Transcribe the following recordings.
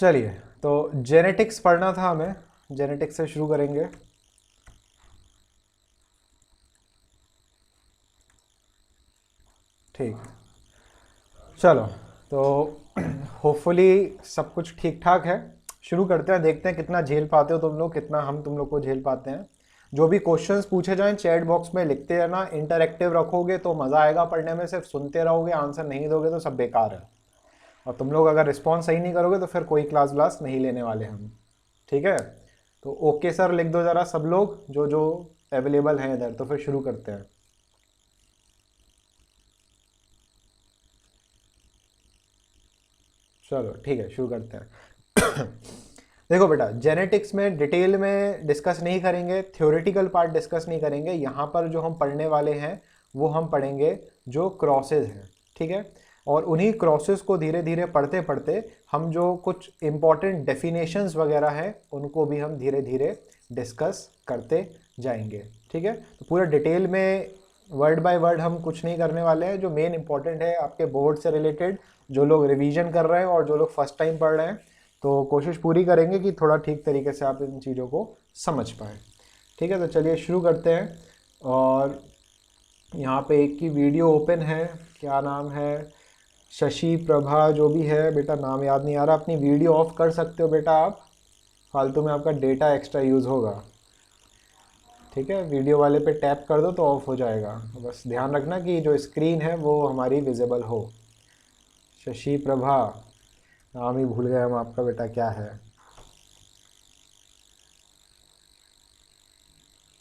चलिए, तो जेनेटिक्स पढ़ना था हमें, जेनेटिक्स से शुरू करेंगे। ठीक, चलो, तो होपफुली सब कुछ ठीक ठाक है। शुरू करते हैं, देखते हैं कितना झेल पाते हो तुम लोग, कितना हम तुम लोग को झेल पाते हैं। जो भी क्वेश्चंस पूछे जाएं चैट बॉक्स में लिखते रहना, इंटरैक्टिव रखोगे तो मज़ा आएगा पढ़ने में। सिर्फ सुनते रहोगे, आंसर नहीं दोगे तो सब बेकार है। और तुम लोग अगर रिस्पॉन्स सही नहीं करोगे तो फिर कोई क्लास व्लास नहीं लेने वाले हम। ठीक है, तो ओके सर लिख दो ज़रा सब लोग जो जो अवेलेबल हैं इधर, तो फिर शुरू करते हैं। चलो ठीक है, शुरू करते हैं। देखो बेटा, जेनेटिक्स में डिटेल में डिस्कस नहीं करेंगे, थ्योरेटिकल पार्ट डिस्कस नहीं करेंगे। यहाँ पर जो हम पढ़ने वाले हैं वो हम पढ़ेंगे जो क्रॉसेज हैं, ठीक है। और उन्हीं क्रॉसेज को धीरे धीरे पढ़ते पढ़ते हम जो कुछ इंपॉर्टेंट डेफिनेशंस वगैरह हैं उनको भी हम धीरे धीरे डिस्कस करते जाएंगे, ठीक है। तो पूरा डिटेल में वर्ड बाय वर्ड हम कुछ नहीं करने वाले हैं। जो मेन इंपॉर्टेंट है आपके बोर्ड से रिलेटेड, जो लोग रिवीजन कर रहे हैं और जो लोग फर्स्ट टाइम पढ़ रहे हैं, तो कोशिश पूरी करेंगे कि थोड़ा ठीक तरीके से आप इन चीज़ों को समझ पाएँ। ठीक है, तो चलिए शुरू करते हैं। और यहाँ पे एक की वीडियो ओपन है, क्या नाम है, शशि प्रभा जो भी है बेटा, नाम याद नहीं आ रहा। अपनी वीडियो ऑफ कर सकते हो बेटा आप, फालतू में आपका डेटा एक्स्ट्रा यूज़ होगा। ठीक है, वीडियो वाले पे टैप कर दो तो ऑफ हो जाएगा। बस ध्यान रखना कि जो स्क्रीन है वो हमारी विजिबल हो। शशि प्रभा, नाम ही भूल गए हम आपका बेटा, क्या है।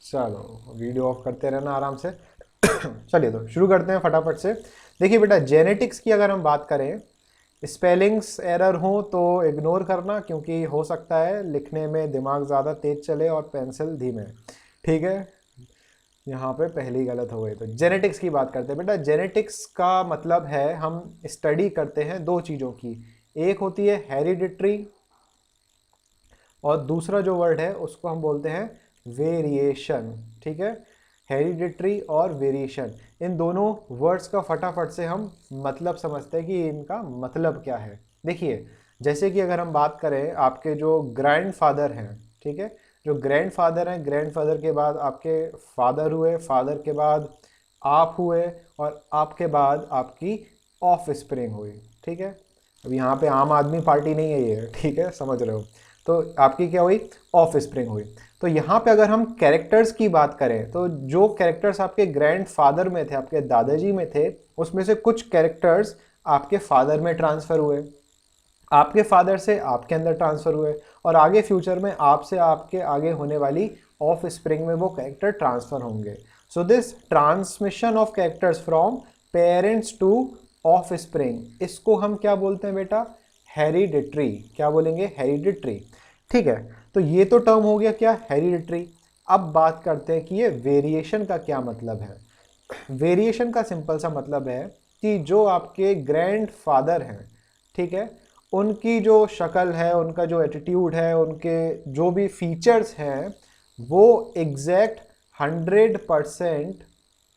चलो वीडियो ऑफ करते रहना आराम से। चलिए तो शुरू करते हैं फटाफट से। देखिए बेटा, जेनेटिक्स की अगर हम बात करें, स्पेलिंग्स एरर हो तो इग्नोर करना, क्योंकि हो सकता है लिखने में दिमाग ज़्यादा तेज चले और पेंसिल धीमे। ठीक है, यहाँ पे पहली गलत हो गई। तो जेनेटिक्स की बात करते हैं बेटा। जेनेटिक्स का मतलब है हम स्टडी करते हैं दो चीज़ों की। एक होती है हेरिडिटरी और दूसरा जो वर्ड है उसको हम बोलते हैं वेरिएशन। ठीक है, हेरिडिटरी और वेरिएशन, इन दोनों वर्ड्स का फटाफट से हम मतलब समझते हैं कि इनका मतलब क्या है। देखिए, जैसे कि अगर हम बात करें, आपके जो ग्रैंडफादर हैं, ठीक है, जो ग्रैंडफादर हैं, ग्रैंडफादर के बाद आपके फादर हुए, फादर के बाद आप हुए, और आपके बाद आपकी ऑफ स्प्रिंग हुई। ठीक है, अब यहाँ पे आम आदमी पार्टी नहीं है ये, ठीक है, समझ रहे हो। तो आपकी क्या हुई, ऑफ स्प्रिंग हुई। तो यहाँ पे अगर हम कैरेक्टर्स की बात करें, तो जो कैरेक्टर्स आपके ग्रैंडफादर में थे, आपके दादाजी में थे, उसमें से कुछ कैरेक्टर्स आपके फादर में ट्रांसफ़र हुए, आपके फादर से आपके अंदर ट्रांसफ़र हुए, और आगे फ्यूचर में आपसे आपके आगे होने वाली ऑफ स्प्रिंग में वो कैरेक्टर ट्रांसफ़र होंगे। So this transmission of characters from parents two of spring, इसको हम क्या बोलते हैं बेटा, हेरिडिटरी। क्या बोलेंगे, हेरिडिटरी। ठीक है, तो ये तो टर्म हो गया क्या, हेरिडिटरी। अब बात करते हैं कि ये वेरिएशन का क्या मतलब है। वेरिएशन का सिंपल सा मतलब है कि जो आपके ग्रैंडफादर हैं, ठीक है, उनकी जो शक्ल है, उनका जो एटीट्यूड है, उनके जो भी फीचर्स हैं, वो एग्जैक्ट 100%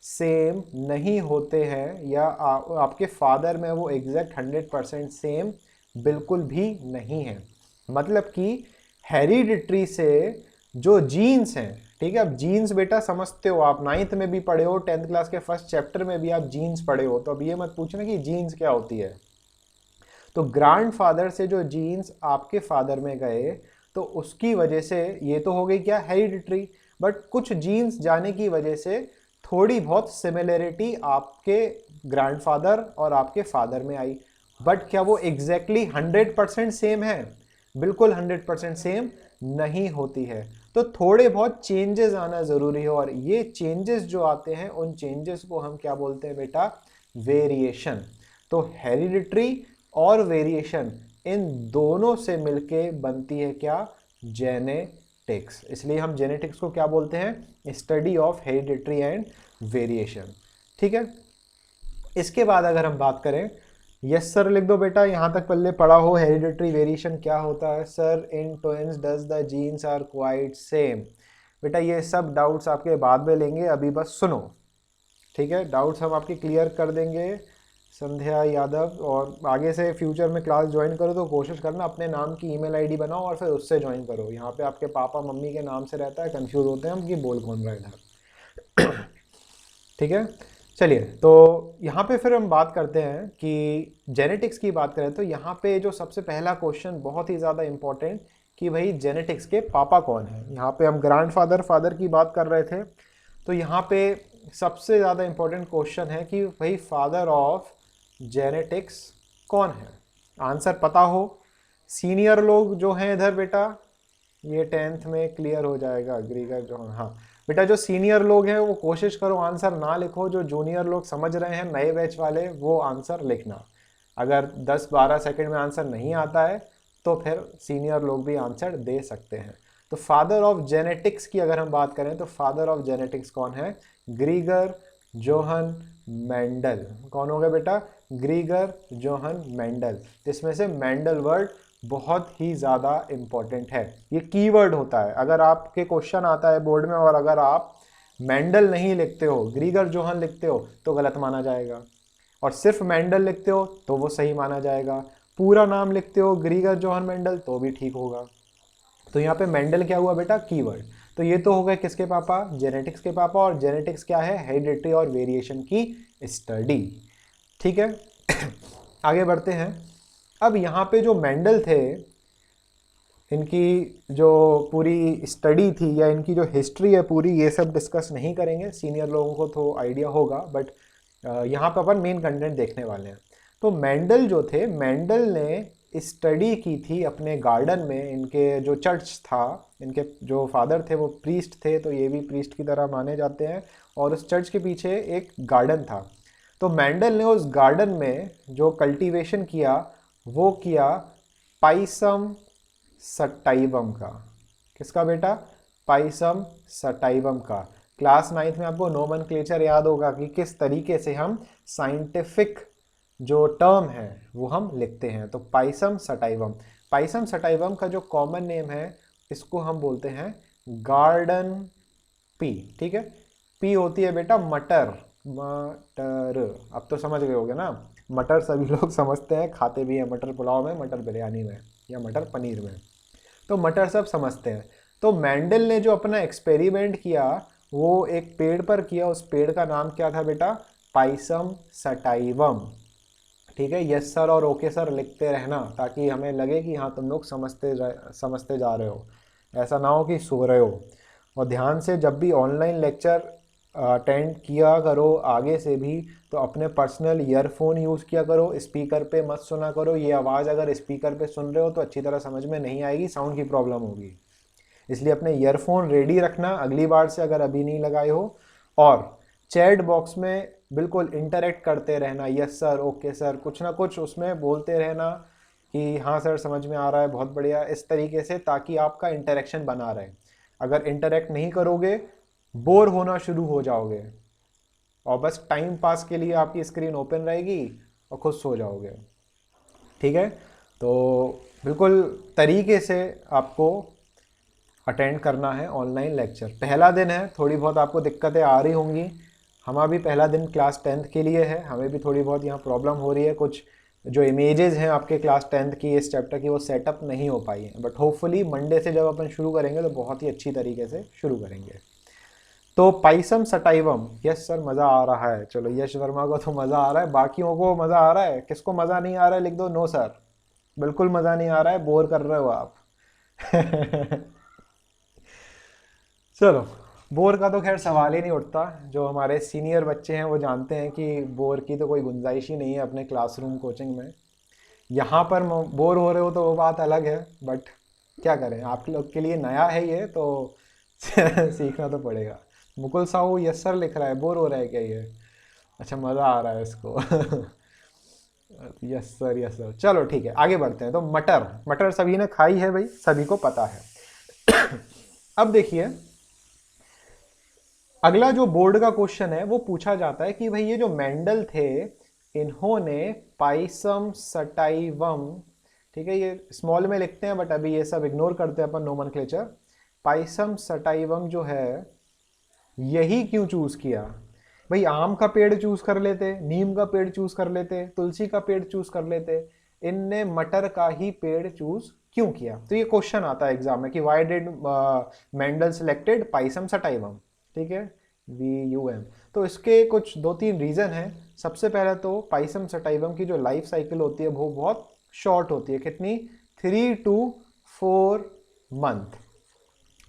सेम नहीं होते हैं, या आपके फादर में वो एग्जैक्ट 100% सेम बिल्कुल भी नहीं है। मतलब कि हेरिडिटरी से जो जीन्स हैं, ठीक है, अब जीन्स बेटा समझते हो आप, 9th में भी पढ़े हो, 10th क्लास के फर्स्ट चैप्टर में भी आप जीन्स पढ़े हो, तो अब ये मत पूछना कि जीन्स क्या होती है। तो ग्रैंडफादर से जो जीन्स आपके फादर में गए, तो उसकी वजह से ये तो हो गई क्या, हेरिडिटरी। बट कुछ जीन्स जाने की वजह से थोड़ी बहुत सिमिलरिटी आपके ग्रैंडफादर और आपके फादर में आई, बट क्या वो एग्जैक्टली 100% सेम है, बिल्कुल 100% सेम नहीं होती है। तो थोड़े बहुत चेंजेस आना ज़रूरी है, और ये चेंजेस जो आते हैं उन चेंजेस को हम क्या बोलते हैं बेटा, वेरिएशन। तो हेरिडिटरी और वेरिएशन, इन दोनों से मिलके बनती है क्या, जेनेटिक्स। इसलिए हम जेनेटिक्स को क्या बोलते हैं, study of hereditary and variation. ठीक है, इसके बाद अगर हम बात करें, यस सर लिख दो बेटा, यहाँ तक पहले पढ़ा हो हेरिडिटरी वेरिएशन क्या होता है। Sir in twins does the genes are quite same. बेटा ये सब डाउट्स आपके बाद में लेंगे, अभी बस सुनो, ठीक है, डाउट्स हम आपके क्लियर कर देंगे। संध्या यादव। और आगे से फ्यूचर में क्लास ज्वाइन करो तो कोशिश करना अपने नाम की ईमेल आईडी बनाओ और फिर उससे ज्वाइन करो। यहाँ पे आपके पापा मम्मी के नाम से रहता है, कंफ्यूज होते हैं हम कि बोल कौन रहा है इधर। ठीक है, चलिए तो यहाँ पे फिर हम बात करते हैं कि जेनेटिक्स की बात करें तो यहाँ पे जो सबसे पहला क्वेश्चन बहुत ही ज़्यादा इम्पोर्टेंट कि भाई जेनेटिक्स के पापा कौन है। यहाँ पे हम ग्रैंडफादर फादर की बात कर रहे थे, तो यहाँ पे सबसे ज़्यादा इम्पोर्टेंट क्वेश्चन है कि भाई फादर ऑफ जेनेटिक्स कौन है। आंसर पता हो, सीनियर लोग जो हैं इधर बेटा, ये 10th में क्लियर हो जाएगा। ग्रीगर जो, हाँ बेटा जो सीनियर लोग हैं वो कोशिश करो आंसर ना लिखो, जो जूनियर लोग समझ रहे हैं नए बैच वाले वो आंसर लिखना। अगर 10-12 सेकंड में आंसर नहीं आता है तो फिर सीनियर लोग भी आंसर दे सकते हैं। तो फादर ऑफ जेनेटिक्स की अगर हम बात करें तो फादर ऑफ जेनेटिक्स कौन है? ग्रीगर जोहन मेंडल। कौन हो गया बेटा? ग्रीगर जोहन मेंडल, जिसमें से मेंडल वर्ड बहुत ही ज़्यादा इम्पॉर्टेंट है। ये कीवर्ड होता है, अगर आपके क्वेश्चन आता है बोर्ड में और अगर आप मेंडल नहीं लिखते हो, ग्रीगर जोहन लिखते हो तो गलत माना जाएगा, और सिर्फ मेंडल लिखते हो तो वो सही माना जाएगा। पूरा नाम लिखते हो ग्रीगर जोहन मेंडल तो भी ठीक होगा। तो यहाँ पे मेंडल क्या हुआ बेटा? कीवर्ड। तो ये तो हो गए किसके पापा? जेनेटिक्स के पापा। और जेनेटिक्स क्या है? हेरिडिटी और वेरिएशन की स्टडी। ठीक है। आगे बढ़ते हैं। अब यहाँ पे जो मेंडल थे, इनकी जो पूरी स्टडी थी या इनकी जो हिस्ट्री है पूरी, ये सब डिस्कस नहीं करेंगे, सीनियर लोगों को तो आइडिया होगा, बट यहाँ पर अपन मेन कंटेंट देखने वाले हैं। तो मेंडल जो थे, मेंडल ने स्टडी की थी अपने गार्डन में। इनके जो चर्च था, इनके जो फादर थे वो प्रीस्ट थे, तो ये भी प्रीस्ट की तरह माने जाते हैं, और उस चर्च के पीछे एक गार्डन था। तो मेंडल ने उस गार्डन में जो कल्टीवेशन किया वो किया पाइसम सटाइवम का। किसका बेटा? पाइसम सटाइवम का। क्लास 9th में आपको नोमेनक्लेचर याद होगा कि किस तरीके से हम साइंटिफिक जो टर्म है वो हम लिखते हैं। तो पाइसम सटाइवम, पाइसम सटाइवम का जो कॉमन नेम है इसको हम बोलते हैं गार्डन पी। ठीक है, पी होती है बेटा मटर, मटर। अब तो समझ गए होगे ना, मटर सभी लोग समझते हैं, खाते भी हैं, मटर पुलाव में, मटर बिरयानी में, या मटर पनीर में, तो मटर सब समझते हैं। तो मेंडल ने जो अपना एक्सपेरिमेंट किया वो एक पेड़ पर किया। उस पेड़ का नाम क्या था बेटा? Pisum sativum. ठीक है, यस सर और ओके सर लिखते रहना ताकि हमें लगे कि हाँ तुम लोग समझते जा रहे हो, ऐसा ना हो कि सो रहे हो। और ध्यान से जब भी ऑनलाइन लेक्चर अटेंड किया करो आगे से भी, तो अपने पर्सनल ईयरफोन यूज़ किया करो, स्पीकर पे मत सुना करो। ये आवाज़ अगर स्पीकर पे सुन रहे हो तो अच्छी तरह समझ में नहीं आएगी, साउंड की प्रॉब्लम होगी, इसलिए अपने ईयरफोन रेडी रखना अगली बार से अगर अभी नहीं लगाए हो। और चैट बॉक्स में बिल्कुल इंटरेक्ट करते रहना, यस सर ओके सर, कुछ ना कुछ उसमें बोलते रहना कि हाँ सर समझ में आ रहा है, बहुत बढ़िया, इस तरीके से, ताकि आपका इंटरेक्शन बना रहे। अगर इंटरेक्ट नहीं करोगे बोर होना शुरू हो जाओगे और बस टाइम पास के लिए आपकी स्क्रीन ओपन रहेगी और खुद सो जाओगे। ठीक है, तो बिल्कुल तरीके से आपको अटेंड करना है ऑनलाइन लेक्चर। पहला दिन है, थोड़ी बहुत आपको दिक्कतें आ रही होंगी। हमारा भी पहला दिन क्लास 10th के लिए है, हमें भी थोड़ी बहुत यहाँ प्रॉब्लम हो रही है। कुछ जो इमेजेस हैं आपके क्लास 10th की इस चैप्टर की वो सेटअप नहीं हो पाई हैं, बट होपफुली मंडे से जब अपन शुरू करेंगे तो बहुत ही अच्छी तरीके से शुरू करेंगे। तो पाइसम सटाइवम, यस सर मज़ा आ रहा है। चलो यश वर्मा को तो मज़ा आ रहा है, बाकियों को मज़ा आ रहा है? किसको मज़ा नहीं आ रहा है लिख दो नो सर, बिल्कुल मज़ा नहीं आ रहा है, बोर कर रहे हो आप। चलो, बोर का तो खैर सवाल ही नहीं उठता। जो हमारे सीनियर बच्चे हैं वो जानते हैं कि बोर की तो कोई गुंजाइश ही नहीं है अपने क्लासरूम कोचिंग में। यहाँ पर बोर हो रहे हो तो वो बात अलग है, बट क्या करें, आप लोग के लिए नया है ये तो सीखना तो पड़ेगा। मुकुल साहू यस सर लिख रहा है, बोर हो रहा है क्या ये? अच्छा मज़ा आ रहा है इसको। यस सर यस सर, चलो ठीक है आगे बढ़ते हैं। तो मटर, मटर सभी ने खाई है भाई, सभी को पता है। अब देखिए अगला जो बोर्ड का क्वेश्चन है वो पूछा जाता है कि भाई ये जो मेंडल थे इन्होंने पाइसम सटाइवम, ठीक है ये स्मॉल में लिखते हैं बट अभी ये सब इग्नोर करते हैं अपन नोमेनक्लेचर। पाइसम सटाइवम जो है यही क्यों चूज किया? भाई आम का पेड़ चूज कर लेते, नीम का पेड़ चूज कर लेते, तुलसी का पेड़ चूज कर लेते, इनने मटर का ही पेड़ चूज क्यों किया? तो ये क्वेश्चन आता है एग्जाम में कि why did Mendel selected Pisum sativum, ठीक है, VUM। तो इसके कुछ दो तीन रीजन है। सबसे पहले तो पाइसम सटाइवम की जो लाइफ साइकिल होती है वो बहुत शॉर्ट होती है। कितनी? 3 to 4 मंथ।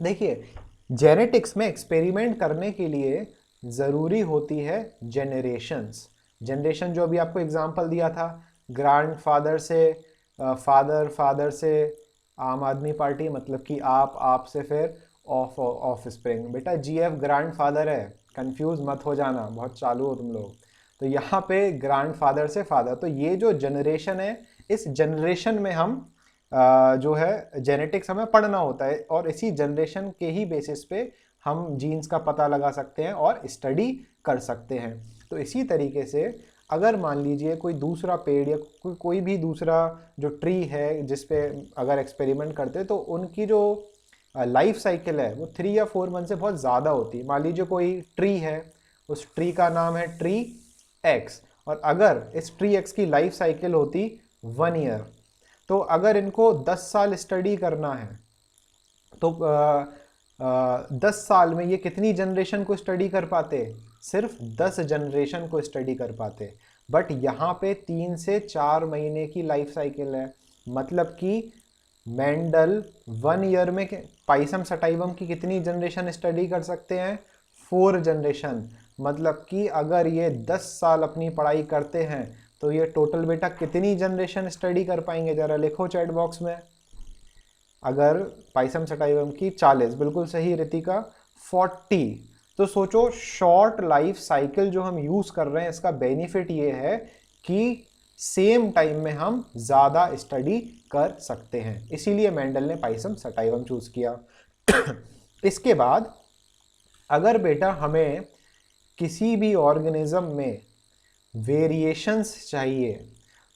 देखिए, जेनेटिक्स में एक्सपेरिमेंट करने के लिए ज़रूरी होती है जनरेशन्स। जनरेशन जो अभी आपको एग्जांपल दिया था, ग्रैंडफादर से फादर, फादर से आम आदमी पार्टी, मतलब कि आप से फिर ऑफ स्प्रिंग। बेटा GF ग्रैंडफादर है, कंफ्यूज मत हो जाना, बहुत चालू हो तुम लोग। तो यहाँ पे ग्रैंडफादर से फादर, तो ये जो जनरेशन है, इस जनरेशन में हम जो है जेनेटिक्स हमें पढ़ना होता है, और इसी जनरेशन के ही बेसिस पे हम जीन्स का पता लगा सकते हैं और स्टडी कर सकते हैं। तो इसी तरीके से अगर मान लीजिए कोई दूसरा पेड़ या कोई भी दूसरा जो ट्री है जिस पे अगर एक्सपेरिमेंट करते हैं, तो उनकी जो लाइफ साइकिल है वो 3 या 4 मंथ से बहुत ज़्यादा होती है। मान लीजिए कोई ट्री है, उस ट्री का नाम है ट्री एक्स, और अगर इस ट्री एक्स की लाइफ साइकिल होती 1 ईयर, तो अगर इनको 10 साल स्टडी करना है तो 10 साल में ये कितनी जनरेशन को स्टडी कर पाते? सिर्फ 10 जनरेशन को स्टडी कर पाते। बट यहाँ पे 3 से 4 महीने की लाइफ साइकिल है, मतलब कि मेंडल 1 ईयर में पाइसम सटाइवम की कितनी जनरेशन स्टडी कर सकते हैं? 4 जनरेशन। मतलब कि अगर ये 10 साल अपनी पढ़ाई करते हैं तो ये टोटल बेटा कितनी जनरेशन स्टडी कर पाएंगे? जरा लिखो चैट बॉक्स में। अगर पाइसम सटाइवम की 40, बिल्कुल सही रितिका, 40। तो सोचो, शॉर्ट लाइफ साइकिल जो हम यूज कर रहे हैं, इसका बेनिफिट ये है कि सेम टाइम में हम ज्यादा स्टडी कर सकते हैं, इसीलिए मेंडल ने पाइसम सटाइवम चूज किया। इसके बाद अगर बेटा हमें किसी भी ऑर्गेनिज्म में वेरिएशंस चाहिए,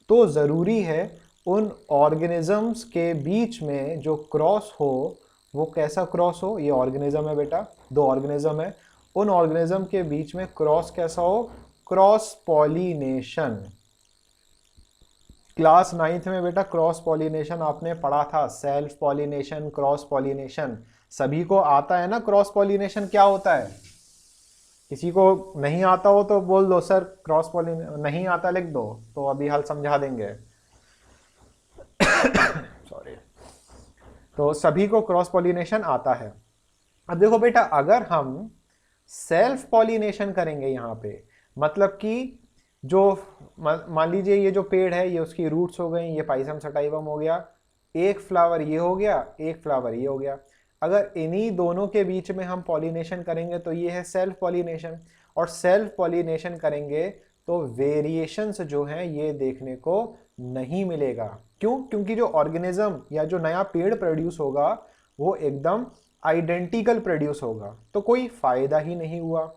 तो ज़रूरी है उन ऑर्गेनिजम्स के बीच में जो क्रॉस हो, वो कैसा क्रॉस हो? ये ऑर्गेनिज्म है बेटा, 2 ऑर्गेनिज्म है, उन ऑर्गेनिज्म के बीच में क्रॉस कैसा हो? Cross pollination. क्लास 9th में बेटा क्रॉस पॉलिनेशन आपने पढ़ा था, सेल्फ पॉलिनेशन, क्रॉस पॉलिनेशन। सभी को आता है ना क्रॉस पॉलिनेशन क्या होता है? किसी को नहीं आता हो तो बोल दो सर क्रॉस पॉलिनेशन नहीं आता, लिख दो, तो अभी हल समझा देंगे। सॉरी। तो सभी को क्रॉस पॉलिनेशन आता है। अब देखो बेटा, अगर हम सेल्फ पॉलिनेशन करेंगे यहाँ पे, मतलब कि जो मान लीजिए ये जो पेड़ है, ये उसकी रूट्स हो गई, ये पाइसम सटाइवम हो गया, एक फ्लावर ये हो गया, एक फ्लावर ये हो गया। अगर इन्हीं दोनों के बीच में हम पॉलिनेशन करेंगे तो ये है सेल्फ पॉलिनेशन। और सेल्फ पॉलिनेशन करेंगे तो वेरिएशंस जो हैं ये देखने को नहीं मिलेगा। क्यों? क्योंकि जो ऑर्गेनिज्म या जो नया पेड़ प्रोड्यूस होगा वो एकदम आइडेंटिकल प्रोड्यूस होगा, तो कोई फायदा ही नहीं हुआ।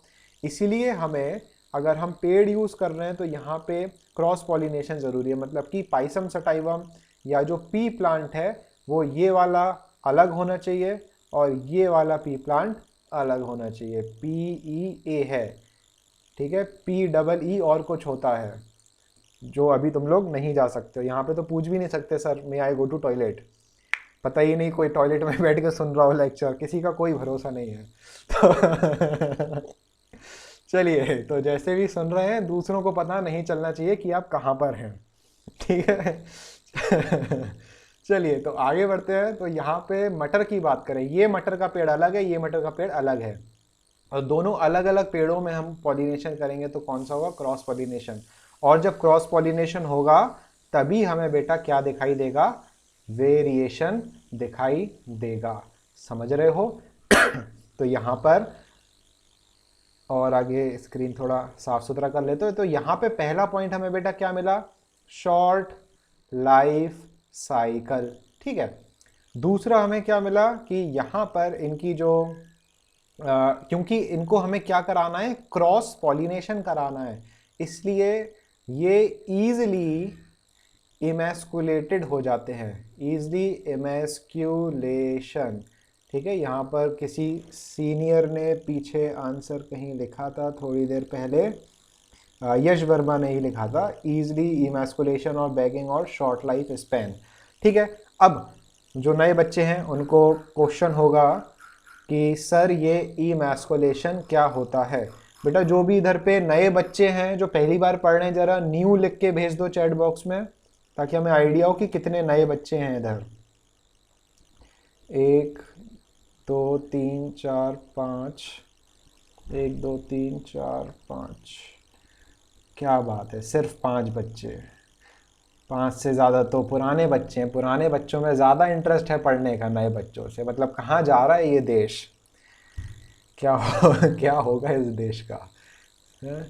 इसीलिए हमें, अगर हम पेड़ यूज कर रहे हैं तो यहाँ पे क्रॉस पॉलिनेशन जरूरी है, मतलब कि पाइसम सटाइवम या जो पी प्लांट है वो ये वाला अलग होना चाहिए और ये वाला पी प्लांट अलग होना चाहिए। PEA है, ठीक है, PEE और कुछ होता है जो अभी तुम लोग नहीं जा सकते हो। यहाँ पे तो पूछ भी नहीं सकते sir may I go to toilet, पता ही नहीं कोई टॉयलेट में बैठ के सुन रहा हो लेक्चर, किसी का कोई भरोसा नहीं है। तो चलिए, तो जैसे भी सुन रहे हैं दूसरों को पता नहीं चलना चाहिए कि आप कहाँ पर हैं, ठीक है। चलिए तो आगे बढ़ते हैं। तो यहाँ पे मटर की बात करें, ये मटर का पेड़ अलग है, ये मटर का पेड़ अलग है, और दोनों अलग अलग पेड़ों में हम पॉलिनेशन करेंगे तो कौन सा होगा? Cross pollination. और जब क्रॉस पॉलिनेशन होगा तभी हमें बेटा क्या दिखाई देगा? वेरिएशन दिखाई देगा। समझ रहे हो? तो यहाँ पर और आगे स्क्रीन थोड़ा साफ सुथरा कर लेते हो। तो यहाँ पे पहला पॉइंट हमें बेटा क्या मिला? शॉर्ट लाइफ साइकिल, ठीक है। दूसरा हमें क्या मिला कि यहाँ पर इनकी जो क्योंकि इनको हमें क्या कराना है? क्रॉस पॉलिनेशन कराना है, इसलिए ये ईजिली इमेस्कुलेटेड हो जाते हैं, ईजिली इमेस्क्यूलेशन, ठीक है, यहाँ पर किसी सीनियर ने पीछे आंसर कहीं लिखा था थोड़ी देर पहले, यश वर्मा ने ही लिखा था, ईजली इमैस्कुलेशन और बैगिंग और शॉर्ट लाइफ स्पैन। ठीक है, अब जो नए बच्चे हैं उनको क्वेश्चन होगा कि सर ये इमैस्कुलेशन क्या होता है। बेटा जो भी इधर पे नए बच्चे हैं जो पहली बार पढ़ रहे हैं, ज़रा न्यू लिख के भेज दो चैट बॉक्स में, ताकि हमें आइडिया हो कि कितने नए बच्चे हैं इधर। 1 2 3 4 5, 1 2 3 4 5, क्या बात है, सिर्फ 5 बच्चे। 5 से ज़्यादा तो पुराने बच्चे हैं, पुराने बच्चों में ज़्यादा इंटरेस्ट है पढ़ने का नए बच्चों से। मतलब कहाँ जा रहा है ये देश, क्या होगा इस देश का। हैं?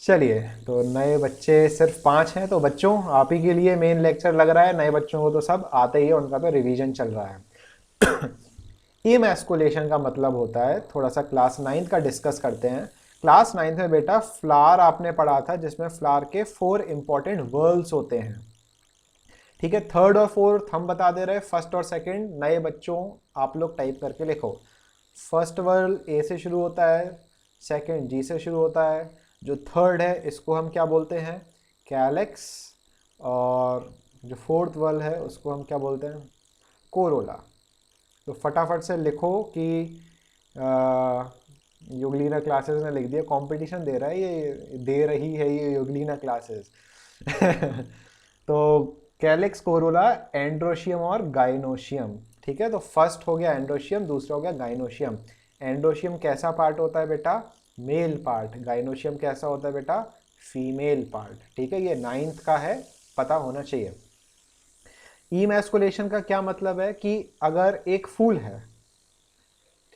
चलिए, तो नए बच्चे सिर्फ 5 हैं, तो बच्चों आप ही के लिए मेन लेक्चर लग रहा है। नए बच्चों को तो सब आते ही है, उनका तो रिवीजन चल रहा है। इमैस्कुलेशन का मतलब होता है, थोड़ा सा क्लास 9th का डिस्कस करते हैं। क्लास 9th में बेटा फ्लावर आपने पढ़ा था, जिसमें फ्लावर के 4 इंपॉर्टेंट वर्ल्स होते हैं। ठीक है, 3rd और 4th हम बता दे रहे हैं, 1st और 2nd नए बच्चों आप लोग टाइप करके लिखो। फर्स्ट वर्ल्ड ए से शुरू होता है, 2nd जी से शुरू होता है, जो 3rd है इसको हम क्या बोलते हैं, कैलेक्स, और जो 4th वर्ल्ड है उसको हम क्या बोलते हैं, कोरोला। तो फटाफट से लिखो कि युगलीना क्लासेस ने लिख दिया, कंपटीशन दे रहा है ये, दे रही है ये युगलीना क्लासेस। तो कैलिक्स, कोरोला, एंड्रोशियम और गाइनोशियम। ठीक है, तो फर्स्ट हो गया एंड्रोशियम, दूसरा हो गया गाइनोशियम। एंड्रोशियम कैसा पार्ट होता है बेटा, मेल पार्ट। गाइनोशियम कैसा होता है बेटा, फीमेल पार्ट। ठीक है, ये 9th का है, पता होना चाहिए। इमैस्कुलेशन का क्या मतलब है कि अगर एक फूल है,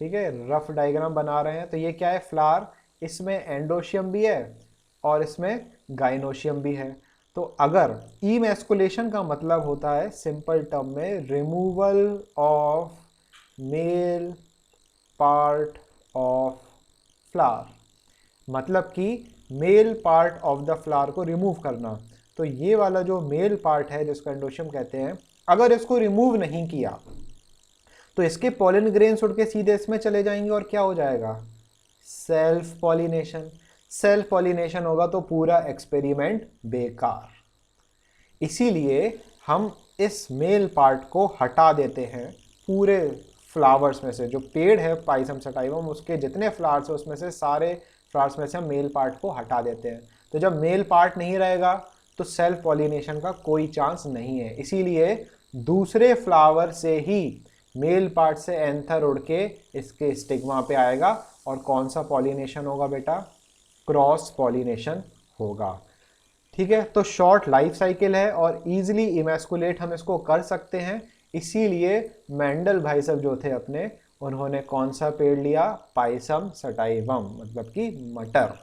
ठीक है, रफ डायग्राम बना रहे हैं, तो ये क्या है, फ्लावर, इसमें एंडोशियम भी है और इसमें गाइनोशियम भी है। तो अगर इमैस्कुलेशन का मतलब होता है सिंपल टर्म में removal of male part of flower, मतलब कि male part of the flower को रिमूव करना। तो ये वाला जो मेल पार्ट है जिसको एंडोशियम कहते हैं, अगर इसको रिमूव नहीं किया तो इसके पॉलन ग्रेन्स उड़ के सीधे इसमें चले जाएंगे और क्या हो जाएगा, सेल्फ पॉलिनेशन। सेल्फ पॉलिनेशन होगा तो पूरा एक्सपेरिमेंट बेकार। इसीलिए हम इस मेल पार्ट को हटा देते हैं पूरे फ्लावर्स में से। जो पेड़ है पाइसम सटाइवम, उसके जितने फ्लावर्स हैं उसमें से सारे फ्लावर्स में से हम मेल पार्ट को हटा देते हैं। तो जब मेल पार्ट नहीं रहेगा तो सेल्फ पॉलिनेशन का कोई चांस नहीं है। इसीलिए दूसरे फ्लावर से ही मेल पार्ट से एंथर उड़ के इसके स्टिग्मा पे आएगा, और कौन सा पॉलिनेशन होगा बेटा, क्रॉस पॉलिनेशन होगा। ठीक है, तो शॉर्ट लाइफ साइकिल है और इजीली इमैस्कुलेट हम इसको कर सकते हैं। इसीलिए मेंडल भाई साहब जो थे अपने, उन्होंने कौन सा पेड़ लिया, पाइसम सटाइवम, मतलब कि मटर।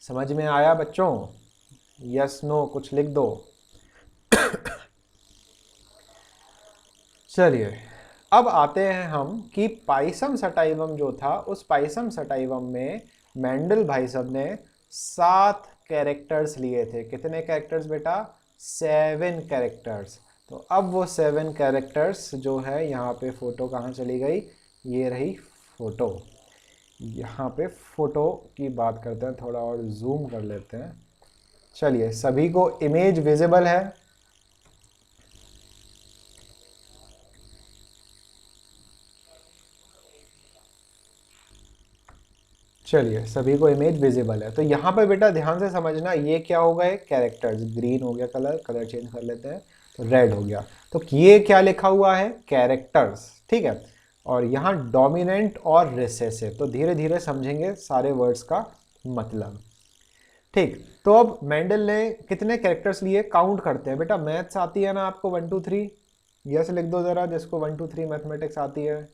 समझ में आया बच्चों, यस नो कुछ लिख दो। चलिए, अब आते हैं हम कि पाइसम सटाइवम जो था, उस पाइसम सटाइवम में मेंडल भाई साहब ने 7 कैरेक्टर्स लिए थे। कितने कैरेक्टर्स बेटा, 7 कैरेक्टर्स। तो अब वो 7 कैरेक्टर्स जो है, यहाँ पे फोटो कहाँ चली गई, ये रही फोटो। यहाँ पे फोटो की बात करते हैं, थोड़ा और जूम कर लेते हैं। चलिए, सभी को इमेज विजिबल है, चलिए सभी को इमेज विजिबल है। तो यहाँ पे बेटा ध्यान से समझना, ये क्या हो गए, कैरेक्टर्स। ग्रीन हो गया कलर, कलर चेंज कर लेते हैं, तो रेड हो गया। तो ये क्या लिखा हुआ है, कैरेक्टर्स। ठीक है, और यहाँ डोमिनेंट और रिसेसिव। तो धीरे धीरे समझेंगे सारे वर्ड्स का मतलब। ठीक, तो अब मेंडल ने कितने कैरेक्टर्स लिए, काउंट करते हैं। बेटा मैथ्स आती है ना आपको, 1 2 3, यस लिख दो जरा जिसको 1 2 3 मैथमेटिक्स आती है।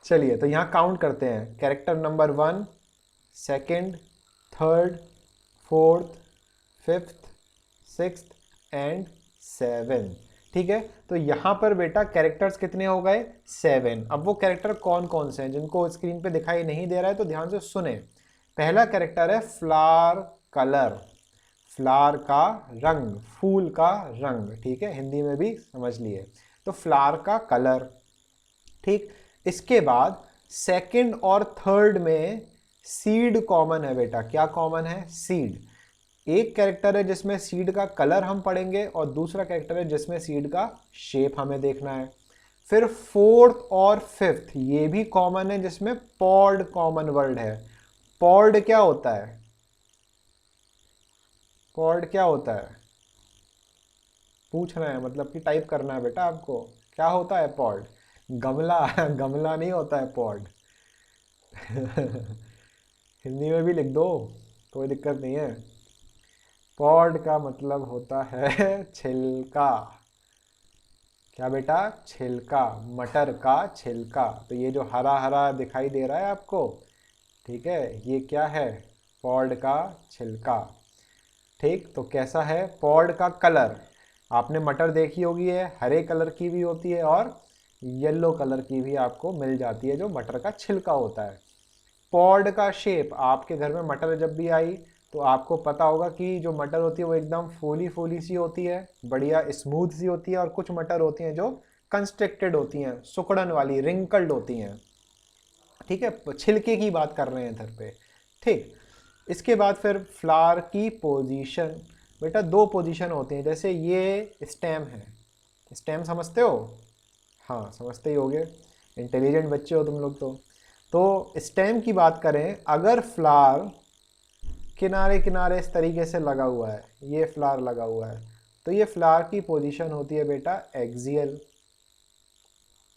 चलिए, तो यहाँ काउंट करते हैं। Character number 1, 2nd, 3rd, 4th, 5th, 6th and 7th। ठीक है, तो यहाँ पर बेटा कैरेक्टर्स कितने हो गए, 7। अब वो कैरेक्टर कौन कौन से हैं जिनको स्क्रीन पे दिखाई नहीं दे रहा है, तो ध्यान से सुने। पहला कैरेक्टर है फ्लावर कलर, फ्लावर का रंग, फूल का रंग। ठीक है, हिंदी में भी समझ लिए। तो फ्लावर का कलर। ठीक, इसके बाद सेकंड और थर्ड में सीड कॉमन है बेटा। क्या कॉमन है? सीड। एक कैरेक्टर है जिसमें सीड का कलर हम पढ़ेंगे और दूसरा कैरेक्टर है जिसमें सीड का शेप हमें देखना है। फिर फोर्थ और फिफ्थ ये भी कॉमन है जिसमें पॉड कॉमन वर्ड है। पॉड क्या होता है? पॉड क्या होता है? पूछना है, मतलब कि टाइप करना है बेटा आपको। क्या होता है पॉड? गमला गमला नहीं होता है पॉड। हिंदी में भी लिख दो, कोई दिक्कत नहीं है। पॉड का मतलब होता है छिलका। क्या बेटा? छिलका, मटर का छिलका। तो ये जो हरा हरा दिखाई दे रहा है आपको, ठीक है, ये क्या है? पॉड का छिलका। ठीक, तो कैसा है पॉड का कलर? आपने मटर देखी होगी, है हरे कलर की भी होती है और येलो कलर की भी आपको मिल जाती है, जो मटर का छिलका होता है। पॉड का शेप, आपके घर में मटर जब भी आई तो आपको पता होगा कि जो मटर होती है वो एकदम फोली फोली सी होती है, बढ़िया स्मूथ सी होती है, और कुछ मटर होती हैं जो कंस्ट्रक्टेड होती हैं, सुकड़न वाली, रिंकल्ड होती हैं। ठीक है, छिलके की बात कर रहे हैं इधर पे। ठीक, इसके बाद फिर फ्लावर की पोजीशन। बेटा दो पोजीशन होती हैं, जैसे ये स्टेम है। स्टेम समझते हो? हाँ समझते ही होगे, इंटेलिजेंट बच्चे हो तुम लोग। तो स्टेम की बात करें, अगर फ्लावर किनारे किनारे इस तरीके से लगा हुआ है, ये फ्लावर लगा हुआ है, तो ये फ्लावर की पोजीशन होती है बेटा एक्सियल।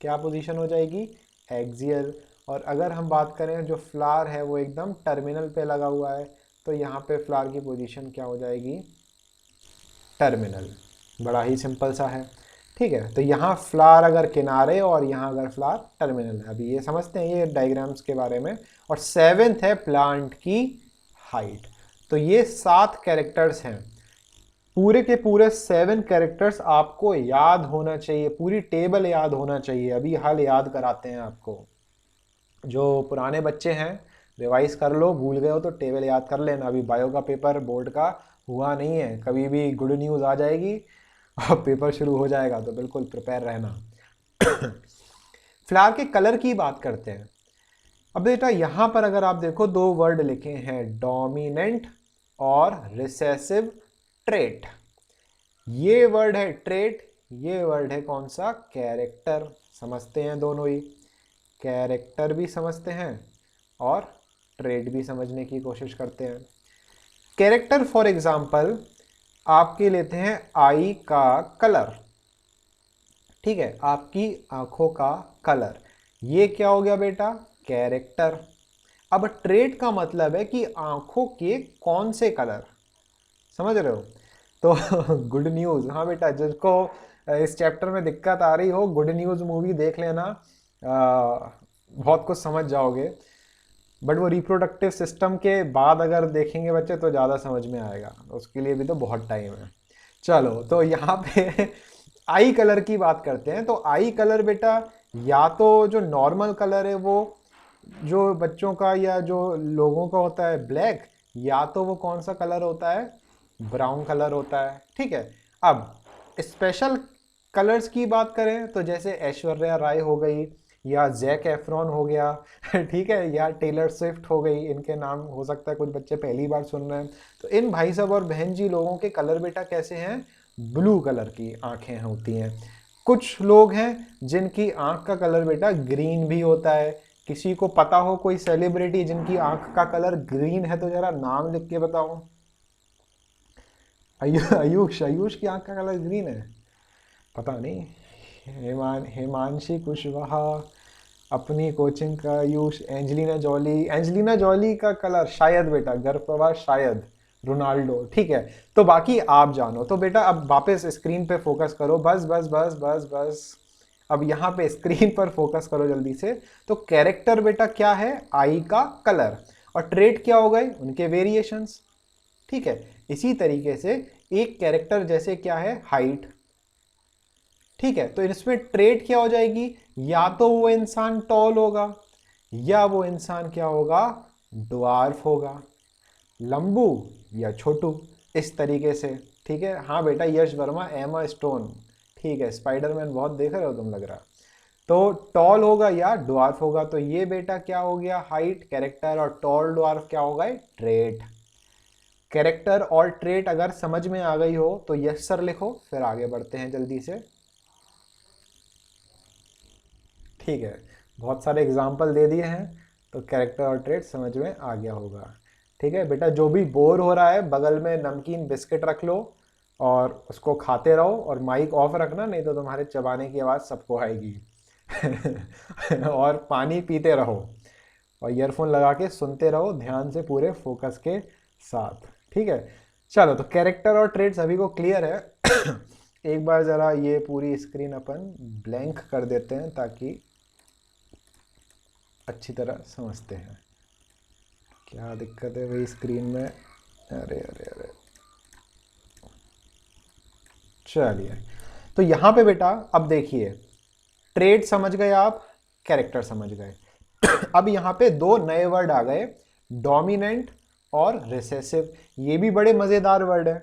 क्या पोजीशन हो जाएगी? एक्सियल। और अगर हम बात करें जो फ्लावर है वो एकदम टर्मिनल पे लगा हुआ है, तो यहाँ पे फ्लावर की पोजीशन क्या हो जाएगी? टर्मिनल। बड़ा ही सिंपल सा है। ठीक है, तो यहाँ फ्लावर अगर किनारे और यहाँ अगर फ्लावर टर्मिनल है। अभी ये समझते हैं ये डायग्राम्स के बारे में। और सेवेंथ है प्लांट की हाइट। तो ये 7 कैरेक्टर्स हैं, पूरे के पूरे 7 कैरेक्टर्स आपको याद होना चाहिए, पूरी टेबल याद होना चाहिए। अभी हाल याद कराते हैं आपको। जो पुराने बच्चे हैं रिवाइज कर लो, भूल गए हो तो टेबल याद कर लेना। अभी बायो का पेपर बोर्ड का हुआ नहीं है, कभी भी गुड न्यूज़ आ जाएगी और पेपर शुरू हो जाएगा, तो बिल्कुल प्रिपेयर रहना। फ्लावर के कलर की बात करते हैं। अब बेटा यहाँ पर अगर आप देखो, दो वर्ड लिखे हैं, डोमिनेंट और रिसेसिव ट्रेट। ये वर्ड है ट्रेट, ये वर्ड है कौन सा? कैरेक्टर। समझते हैं दोनों ही, कैरेक्टर भी समझते हैं और ट्रेट भी समझने की कोशिश करते हैं। कैरेक्टर फॉर एग्जाम्पल आपके लेते हैं आई का कलर। ठीक है, आपकी आंखों का कलर, ये क्या हो गया बेटा? कैरेक्टर। अब ट्रेट का मतलब है कि आंखों के कौन से कलर, समझ रहे हो? तो गुड न्यूज़, हाँ बेटा, जिसको इस चैप्टर में दिक्कत आ रही हो, गुड न्यूज़ मूवी देख लेना, बहुत कुछ समझ जाओगे। बट वो रिप्रोडक्टिव सिस्टम के बाद अगर देखेंगे बच्चे तो ज़्यादा समझ में आएगा, उसके लिए भी तो बहुत टाइम है। चलो, तो यहाँ पे आई कलर की बात करते हैं। तो आई कलर बेटा, या तो जो नॉर्मल कलर है वो जो बच्चों का या जो लोगों का होता है ब्लैक, या तो वो कौन सा कलर होता है? ब्राउन कलर होता है। ठीक है, अब स्पेशल कलर्स की बात करें तो जैसे ऐश्वर्या राय हो गई, या जैक एफ्रॉन हो गया, ठीक है, या टेलर स्विफ्ट हो गई, इनके नाम हो सकता है कुछ बच्चे पहली बार सुन रहे हैं। तो इन भाई साहब और बहन जी लोगों के कलर बेटा कैसे हैं? ब्लू कलर की आंखें होती हैं। कुछ लोग हैं जिनकी आंख का कलर बेटा ग्रीन भी होता है। किसी को पता हो कोई सेलिब्रिटी जिनकी आंख का कलर ग्रीन है तो जरा नाम लिख के बताओ। आयुष, आयुष की आंख का कलर ग्रीन है? पता नहीं। हिमांशी कुशवाहा, अपनी कोचिंग का Ayush, Angelina Jolie, Angelina Jolie का कलर शायद बेटा गर्भप्रवाह, शायद रोनाल्डो। ठीक है, तो बाकी आप जानो। तो बेटा अब वापस स्क्रीन पे फोकस करो, बस बस बस बस बस। अब यहाँ पे स्क्रीन पर फोकस करो जल्दी से। तो कैरेक्टर बेटा क्या है? आई का कलर। और ट्रेट क्या हो गए? उनके वेरिएशंस। ठीक है, इसी तरीके से एक कैरेक्टर जैसे क्या है? हाइट। ठीक है, तो इसमें ट्रेट क्या हो जाएगी? या तो वो इंसान टॉल होगा, या वो इंसान क्या होगा? ड्वार्फ होगा, लंबू या छोटू, इस तरीके से। ठीक है, हाँ बेटा, यश वर्मा, एमा स्टोन, ठीक है, स्पाइडरमैन बहुत देख रहे हो तुम लग रहा। तो टॉल होगा या ड्वार्फ होगा, तो ये बेटा क्या हो गया, हाइट कैरेक्टर, और टॉल ड्वार्फ क्या होगा, ट्रेट। कैरेक्टर और ट्रेट अगर समझ में आ गई हो तो यस सर लिखो, फिर आगे बढ़ते हैं जल्दी से। ठीक है, बहुत सारे एग्जाम्पल दे दिए हैं, तो कैरेक्टर और ट्रेट समझ में आ गया होगा। ठीक है बेटा, जो भी बोर हो रहा है बगल में नमकीन बिस्किट रख लो और उसको खाते रहो, और माइक ऑफ रखना, नहीं तो तुम्हारे चबाने की आवाज़ सबको आएगी। और पानी पीते रहो और ईयरफोन लगा के सुनते रहो ध्यान से, पूरे फोकस के साथ। ठीक है, चलो, तो कैरेक्टर और ट्रेट सभी को क्लियर है। एक बार ज़रा ये पूरी स्क्रीन अपन ब्लैंक कर देते हैं ताकि अच्छी तरह समझते हैं। क्या दिक्कत है भाई स्क्रीन में, अरे अरे अरे, चलिए। तो यहाँ पे बेटा अब देखिए, ट्रेट समझ गए आप, कैरेक्टर समझ गए। अब यहाँ पे दो नए वर्ड आ गए, डोमिनेंट और रिसेसिव। ये भी बड़े मज़ेदार वर्ड है।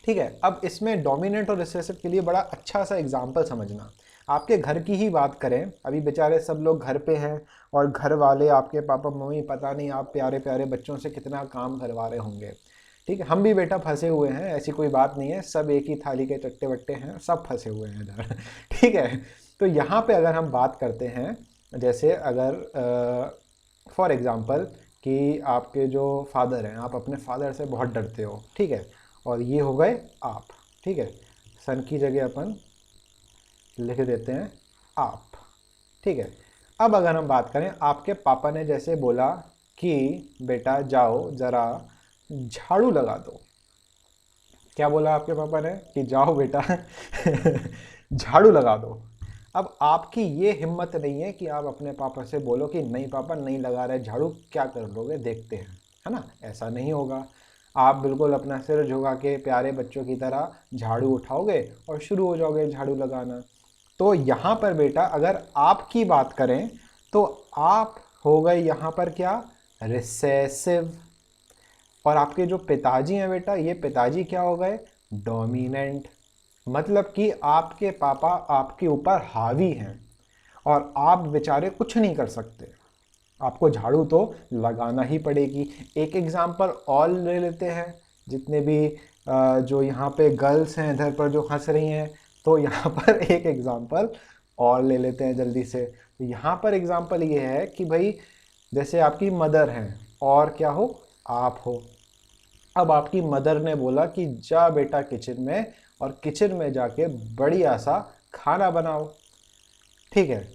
ठीक है, अब इसमें डोमिनेंट और रिसेसिव के लिए बड़ा अच्छा सा एग्जाम्पल समझना। आपके घर की ही बात करें, अभी बेचारे सब लोग घर पे हैं और घर वाले आपके पापा मम्मी पता नहीं आप प्यारे प्यारे बच्चों से कितना काम करवा रहे होंगे। ठीक है, हम भी बेटा फंसे हुए हैं, ऐसी कोई बात नहीं है, सब एक ही थाली के चट्टे बट्टे हैं, सब फंसे हुए हैं इधर। ठीक है, तो यहाँ पे अगर हम बात करते हैं, जैसे अगर फॉर एग्ज़ाम्पल कि आपके जो फादर हैं, आप अपने फादर से बहुत डरते हो। ठीक है, और ये हो गए आप। ठीक है, सन की जगह अपन लिख देते हैं आप। ठीक है, अब अगर हम बात करें, आपके पापा ने जैसे बोला कि बेटा जाओ ज़रा झाड़ू लगा दो। क्या बोला आपके पापा ने कि जाओ बेटा झाड़ू लगा दो। अब आपकी ये हिम्मत नहीं है कि आप अपने पापा से बोलो कि नहीं पापा नहीं लगा रहे झाड़ू, क्या कर लोगे देखते हैं, है ना, ऐसा नहीं होगा। आप बिल्कुल अपना सिर झुका के प्यारे बच्चों की तरह झाड़ू उठाओगे और शुरू हो जाओगे झाड़ू लगाना। तो यहाँ पर बेटा अगर आपकी बात करें तो आप हो गए यहाँ पर क्या, रिसेसिव। और आपके जो पिताजी हैं बेटा, ये पिताजी क्या हो गए, डोमिनेंट। मतलब कि आपके पापा आपके ऊपर हावी हैं और आप बेचारे कुछ नहीं कर सकते, आपको झाड़ू तो लगाना ही पड़ेगी। एक एग्जाम्पल और ले लेते हैं, जितने भी जो यहाँ पे गर्ल्स हैं इधर पर जो हंस रही हैं, तो यहाँ पर एक एग्जाम्पल और ले लेते हैं जल्दी से। तो यहाँ पर एग्जाम्पल ये है कि भाई जैसे आपकी मदर हैं और क्या हो, आप हो। अब आपकी मदर ने बोला कि जा बेटा किचन में, और किचन में जाके बढ़िया सा खाना बनाओ। ठीक है,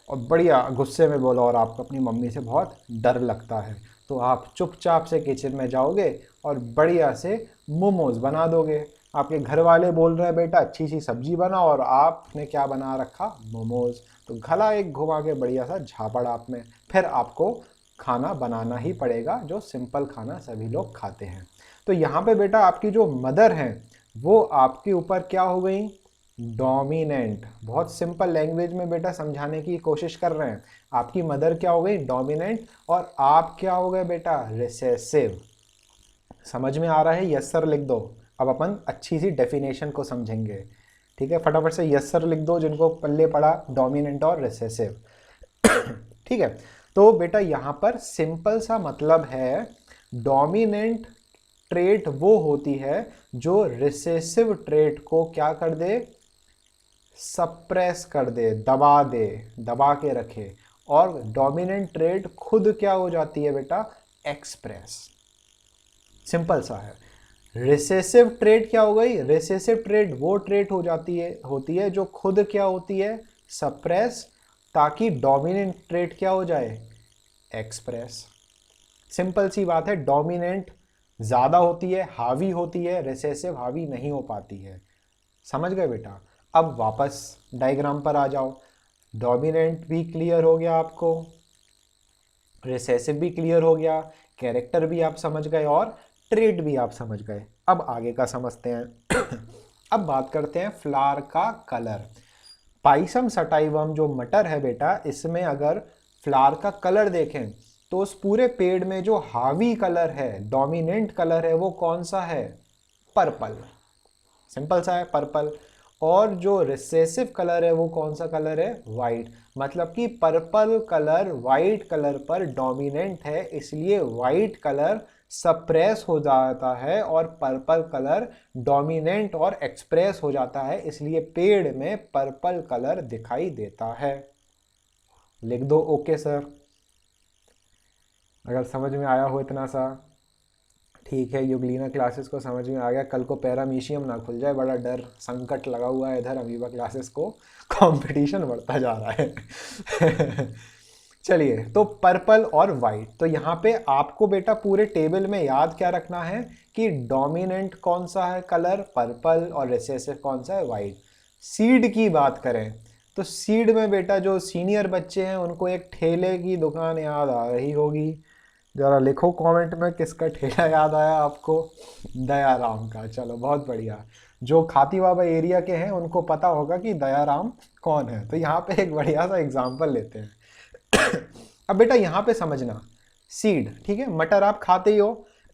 और बढ़िया गुस्से में बोला और आपको अपनी मम्मी से बहुत डर लगता है, तो आप चुपचाप से किचन में जाओगे और बढ़िया से मोमोज बना दोगे। आपके घर वाले बोल रहे हैं बेटा अच्छी सी सब्जी बनाओ, और आपने क्या बना रखा, मोमोज। तो गला एक घुमा के बढ़िया सा झापड़ आप में, फिर आपको खाना बनाना ही पड़ेगा, जो सिंपल खाना सभी लोग खाते हैं। तो यहाँ पे बेटा आपकी जो मदर हैं वो आपके ऊपर क्या हो गई, डोमिनेंट। बहुत सिंपल लैंग्वेज में बेटा समझाने की कोशिश कर रहे हैं। आपकी मदर क्या हो गई, डोमिनेंट, और आप क्या हो गए बेटा, रिसेसिव। समझ में आ रहा है, यस सर लिख दो। अब अपन अच्छी सी डेफिनेशन को समझेंगे। ठीक है, फटाफट से यस सर लिख दो जिनको पल्ले पड़ा डोमिनेंट और रिसेसिव। ठीक है, तो बेटा यहाँ पर सिंपल सा मतलब है, डोमिनेंट ट्रेट वो होती है जो रिसेसिव ट्रेट को क्या कर दे, सप्रेस कर दे, दबा दे, दबा के रखे। और डोमिनेंट ट्रेट खुद क्या हो जाती है बेटा, एक्सप्रेस। सिंपल सा है। रिसेसिव ट्रेट क्या हो गई, रिसेसिव ट्रेट वो ट्रेट होती है जो खुद क्या होती है, सप्रेस, ताकि डोमिनेंट ट्रेट क्या हो जाए, एक्सप्रेस। सिंपल सी बात है, डोमिनेंट ज़्यादा होती है, हावी होती है, रिसेसिव हावी नहीं हो पाती है। समझ गए बेटा। अब वापस डायग्राम पर आ जाओ। डोमिनेंट भी क्लियर हो गया आपको, रिसेसिव भी क्लियर हो गया, कैरेक्टर भी आप समझ गए और ट्रेट भी आप समझ गए। अब आगे का समझते हैं। अब बात करते हैं फ्लावर का कलर। पाइसम सटाइवम जो मटर है बेटा, इसमें अगर फ्लावर का कलर देखें तो उस पूरे पेड़ में जो हावी कलर है, डोमिनेंट कलर है, वो कौन सा है, पर्पल। सिंपल सा है, पर्पल। और जो रिसेसिव कलर है वो कौन सा कलर है, वाइट। मतलब कि पर्पल कलर वाइट कलर पर डोमिनेंट है, इसलिए वाइट कलर सप्रेस हो जाता है और पर्पल कलर डोमिनेंट और एक्सप्रेस हो जाता है, इसलिए पेड़ में पर्पल कलर दिखाई देता है। लिख दो ओके सर, अगर समझ में आया हो इतना सा। ठीक है, युगलीना क्लासेस को समझ में आ गया, कल को पैरामीशियम ना खुल जाए, बड़ा डर संकट लगा हुआ है इधर अमीबा क्लासेस को, कंपटीशन बढ़ता जा रहा है। चलिए, तो पर्पल और वाइट, तो यहाँ पे आपको बेटा पूरे टेबल में याद क्या रखना है कि डोमिनेंट कौन सा है कलर, पर्पल, और रिसेसिव कौन सा है, वाइट। सीड की बात करें तो सीड में बेटा जो सीनियर बच्चे हैं उनको एक ठेले की दुकान याद आ रही होगी, जरा लिखो कमेंट में किसका ठेला याद आया आपको, दयाराम का। चलो बहुत बढ़िया, जो खाती बाबा एरिया के हैं उनको पता होगा कि दयाराम कौन है। तो यहाँ पे एक बढ़िया सा एग्जांपल लेते हैं। अब बेटा यहाँ पे समझना, सीड, ठीक है, मटर आप खाते ही हो।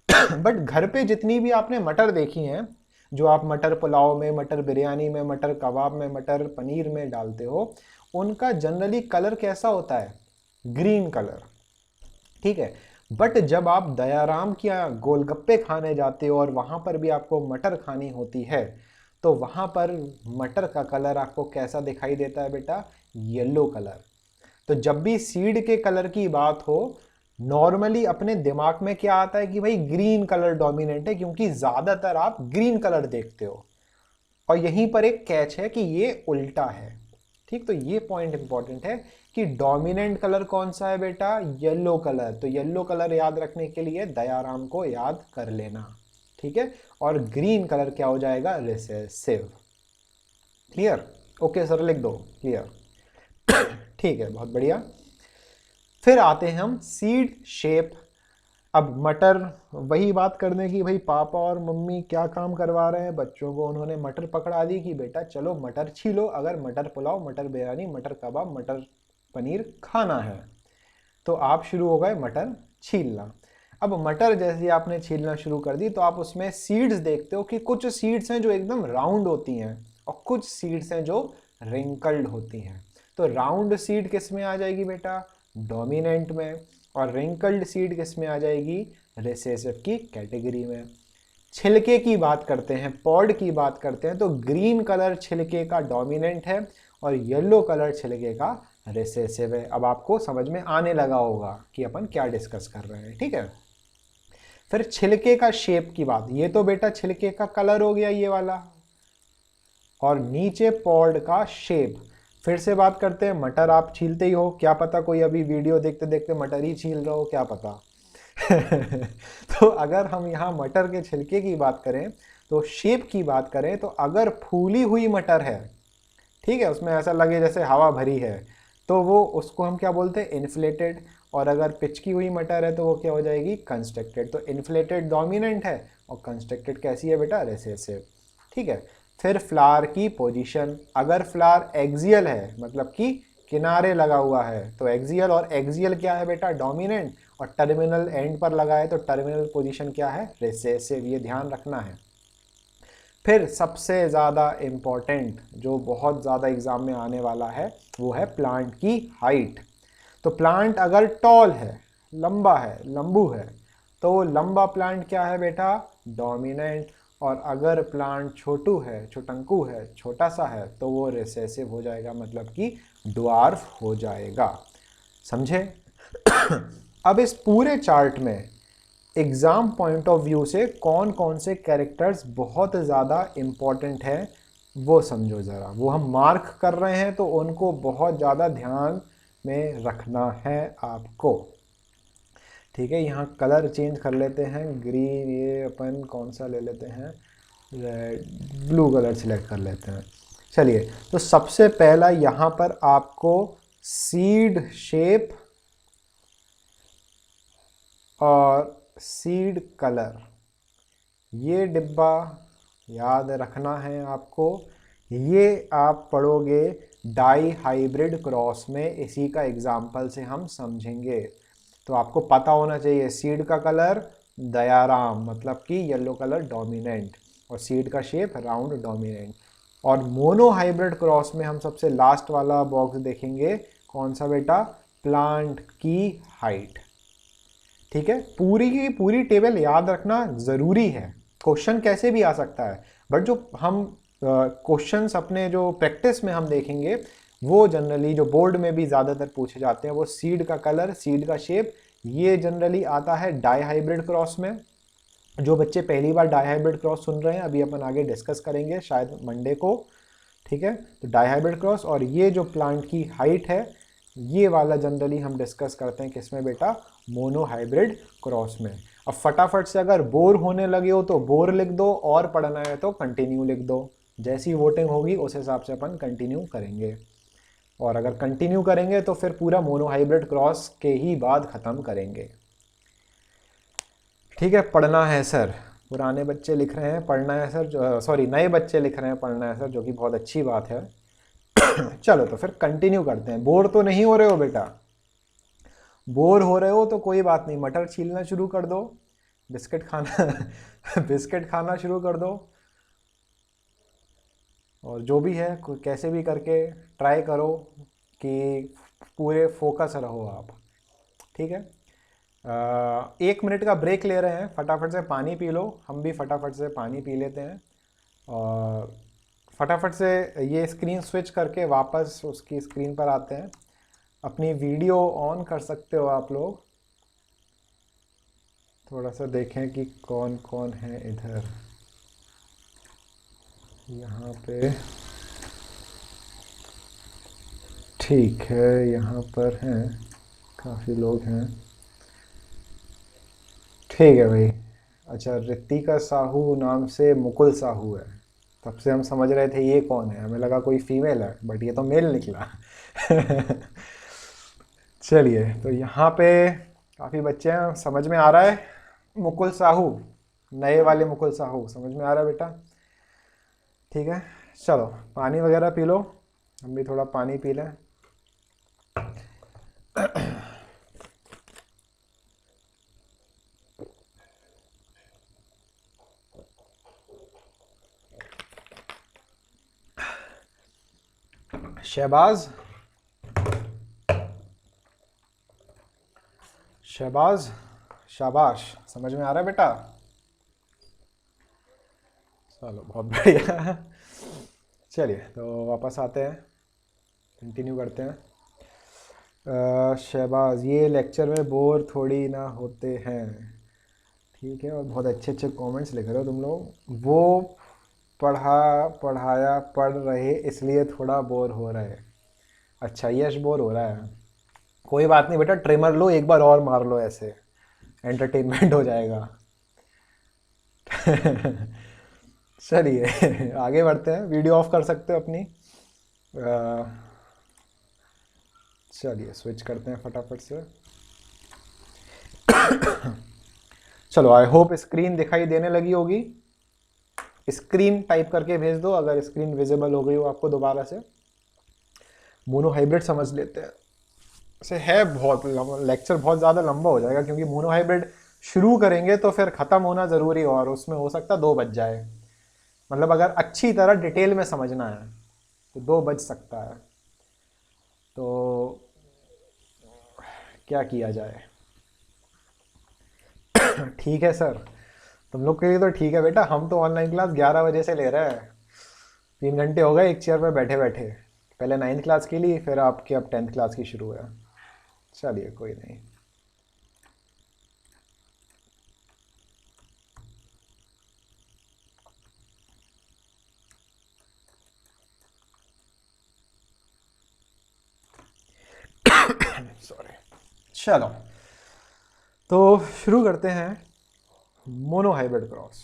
बट घर पे जितनी भी आपने मटर देखी हैं, जो आप मटर पुलाव में, मटर बिरयानी में, मटर कबाब में, मटर पनीर में डालते हो, उनका जनरली कलर कैसा होता है, ग्रीन कलर, ठीक है। बट जब आप दयाराम की गोलगप्पे खाने जाते हो और वहाँ पर भी आपको मटर खानी होती है, तो वहाँ पर मटर का कलर आपको कैसा दिखाई देता है बेटा, येलो कलर। तो जब भी सीड के कलर की बात हो, नॉर्मली अपने दिमाग में क्या आता है कि भाई ग्रीन कलर डोमिनेंट है, क्योंकि ज़्यादातर आप ग्रीन कलर देखते हो। और यहीं पर एक कैच है कि ये उल्टा है, ठीक। तो ये पॉइंट इंपॉर्टेंट है कि डोमिनेंट कलर कौन सा है बेटा, येलो कलर। तो येलो कलर याद रखने के लिए दयाराम को याद कर लेना, ठीक है। और ग्रीन कलर क्या हो जाएगा, रिसेसिव। क्लियर, ओके सर लिख दो, क्लियर। ठीक है, बहुत बढ़िया। फिर आते हैं हम सीड शेप। अब मटर, वही बात करने की, भाई पापा और मम्मी क्या काम करवा रहे हैं बच्चों को, उन्होंने मटर पकड़ा दी कि बेटा चलो मटर छीलो, अगर मटर पुलाव, मटर बिरयानी, मटर कबाब, मटर पनीर खाना है। तो आप शुरू हो गए मटर छीलना। अब मटर जैसे आपने छीलना शुरू कर दी, तो आप उसमें सीड्स देखते हो कि कुछ सीड्स हैं जो एकदम राउंड होती हैं और कुछ सीड्स हैं जो रिंकल्ड होती हैं। तो राउंड सीड किस में आ जाएगी बेटा, डोमिनेंट में, और रिंकल्ड सीड किस में आ जाएगी, रिसेसिव की कैटेगरी में। छिलके की बात करते हैं, पॉड की बात करते हैं, तो ग्रीन कलर छिलके का डोमिनेंट है और येलो कलर छिलके का रिसेसिव है। अब आपको समझ में आने लगा होगा कि अपन क्या डिस्कस कर रहे हैं, ठीक है। फिर छिलके का शेप की बात, ये तो बेटा छिलके का कलर हो गया ये वाला, और नीचे पॉड का शेप। फिर से बात करते हैं, मटर आप छीलते ही हो, क्या पता कोई अभी वीडियो देखते देखते मटर ही छील रहा हो, क्या पता। तो अगर हम यहाँ मटर के छिलके की बात करें, तो शेप की बात करें, तो अगर फूली हुई मटर है, ठीक है, उसमें ऐसा लगे जैसे हवा भरी है, तो वो उसको हम क्या बोलते हैं, इन्फ्लेटेड। और अगर पिचकी हुई मटर है तो वो क्या हो जाएगी, कंस्ट्रक्टेड। तो इन्फ्लेटेड डोमिनेंट है और कंस्ट्रक्टेड कैसी है बेटा, रिसेसिव, ठीक है। फिर फ्लावर की पोजीशन, अगर फ्लावर एक्सियल है, मतलब कि किनारे लगा हुआ है, तो एक्सियल, और एक्सियल क्या है बेटा, डोमिनेंट, और टर्मिनल एंड पर लगा है तो टर्मिनल पोजीशन क्या है, रिसेसिव। ये ध्यान रखना है। फिर सबसे ज़्यादा इम्पॉर्टेंट, जो बहुत ज़्यादा एग्जाम में आने वाला है, वो है प्लांट की हाइट। तो प्लांट अगर टॉल है, लंबा है, लंबू है, तो वो लंबा प्लांट क्या है बेटा, डोमिनेंट। और अगर प्लांट छोटू है, छोटंकू है, छोटा सा है, तो वो रिसेसिव हो जाएगा, मतलब कि ड्वार्फ हो जाएगा। समझे। अब इस पूरे चार्ट में एग्ज़ाम पॉइंट ऑफ व्यू से कौन कौन से कैरेक्टर्स बहुत ज़्यादा इम्पॉर्टेंट है वो समझो ज़रा। वो हम मार्क कर रहे हैं तो उनको बहुत ज़्यादा ध्यान में रखना है आपको, ठीक है। यहाँ कलर चेंज कर लेते हैं, ग्रीन, ये अपन कौन सा ले लेते हैं, रेड, ब्लू कलर सिलेक्ट कर लेते हैं। चलिए, तो सबसे पहला यहाँ पर आपको सीड शेप और सीड कलर, ये डिब्बा याद रखना है आपको। ये आप पढ़ोगे डाई हाइब्रिड क्रॉस में, इसी का एग्जाम्पल से हम समझेंगे। तो आपको पता होना चाहिए, सीड का कलर दयाराम, मतलब कि येलो कलर डोमिनेंट, और सीड का शेप राउंड डोमिनेंट, और मोनो हाइब्रिड क्रॉस में हम सबसे लास्ट वाला बॉक्स देखेंगे, कौन सा बेटा, प्लांट की हाइट। ठीक है, पूरी की पूरी टेबल याद रखना ज़रूरी है, क्वेश्चन कैसे भी आ सकता है, बट जो हम क्वेश्चंस अपने जो प्रैक्टिस में हम देखेंगे वो जनरली जो बोर्ड में भी ज़्यादातर पूछे जाते हैं वो सीड का कलर, सीड का शेप, ये जनरली आता है डाई हाइब्रिड क्रॉस में। जो बच्चे पहली बार डाई हाइब्रिड क्रॉस सुन रहे हैं, अभी अपन आगे डिस्कस करेंगे शायद मंडे को। ठीक है, तो डाई हाइब्रिड क्रॉस और ये जो प्लांट की हाइट है ये वाला जनरली हम डिस्कस करते हैं किसमें बेटा, मोनो हाइब्रिड क्रॉस में। अब फटाफट से अगर बोर होने लगे हो तो बोर लिख दो, और पढ़ना है तो कंटिन्यू लिख दो। जैसी वोटिंग होगी उस हिसाब से अपन कंटिन्यू करेंगे, और अगर कंटिन्यू करेंगे तो फिर पूरा मोनो हाइब्रिड क्रॉस के ही बाद ख़त्म करेंगे। ठीक है, पढ़ना है सर, पुराने बच्चे लिख रहे हैं पढ़ना है सर, सॉरी नए बच्चे लिख रहे हैं पढ़ना है सर, जो कि बहुत अच्छी बात है। चलो तो फिर कंटिन्यू करते हैं। बोर तो नहीं हो रहे हो बेटा? बोर हो रहे हो तो कोई बात नहीं, मटर छीलना शुरू कर दो, बिस्किट खाना बिस्किट खाना शुरू कर दो, और जो भी है कैसे भी करके ट्राई करो कि पूरे फोकस रहो आप। ठीक है, 1 मिनट का ब्रेक ले रहे हैं, फटाफट से पानी पी लो, हम भी फटाफट से पानी पी लेते हैं, और फटाफट से ये स्क्रीन स्विच करके वापस उसकी स्क्रीन पर आते हैं। अपनी वीडियो ऑन कर सकते हो आप लोग, थोड़ा सा देखें कि कौन कौन है इधर, यहाँ पे ठीक है, यहाँ पर हैं काफ़ी लोग हैं। ठीक है भाई, अच्छा रितिका साहू नाम से मुकुल साहू है, तब से हम समझ रहे थे ये कौन है, हमें लगा कोई फीमेल है बट ये तो मेल निकला चलिए, तो यहाँ पे काफ़ी बच्चे हैं, समझ में आ रहा है? मुकुल साहू, नए वाले मुकुल साहू, समझ में आ रहा है बेटा? ठीक है, चलो पानी वगैरह पी लो, हम भी थोड़ा पानी पी लें। शहबाज, शहबाज, शाबाश, समझ में आ रहा है बेटा? चलो बहुत बढ़िया चलिए तो वापस आते हैं, कंटिन्यू करते हैं। शहबाज, ये लेक्चर में बोर थोड़ी ना होते हैं। ठीक है, और बहुत अच्छे अच्छे कमेंट्स लिख रहे हो तुम लोग। वो पढ़ाया पढ़ रहे इसलिए थोड़ा बोर हो रहा है। अच्छा, यश बोर हो रहा है, कोई बात नहीं बेटा, ट्रिमर लो एक बार और मार लो, ऐसे एंटरटेनमेंट हो जाएगा चलिए आगे बढ़ते हैं, वीडियो ऑफ कर सकते हो अपनी। चलिए स्विच करते हैं फटाफट से चलो, आई होप स्क्रीन दिखाई देने लगी होगी। स्क्रीन टाइप करके भेज दो अगर स्क्रीन विजिबल हो गई हो आपको दोबारा से। मोनो हाइब्रिड समझ लेते हैं, से है बहुत लेक्चर बहुत ज़्यादा लंबा हो जाएगा, क्योंकि मोनो हाइब्रिड शुरू करेंगे तो फिर ख़त्म होना ज़रूरी है, और उसमें हो सकता है 2 बज जाए, मतलब अगर अच्छी तरह डिटेल में समझना है तो 2 बज सकता है। तो क्या किया जाए ठीक है सर, तुम लोग के लिए तो ठीक है बेटा, हम तो ऑनलाइन क्लास 11 बजे से ले रहे हैं, 3 घंटे हो गए एक चेयर पर बैठे बैठे। पहले 9th क्लास की ली, फिर आपकी अब 10th क्लास की शुरू है। चलिए कोई नहीं। सॉरी, चलो तो शुरू करते हैं मोनो हाइब्रिड क्रॉस।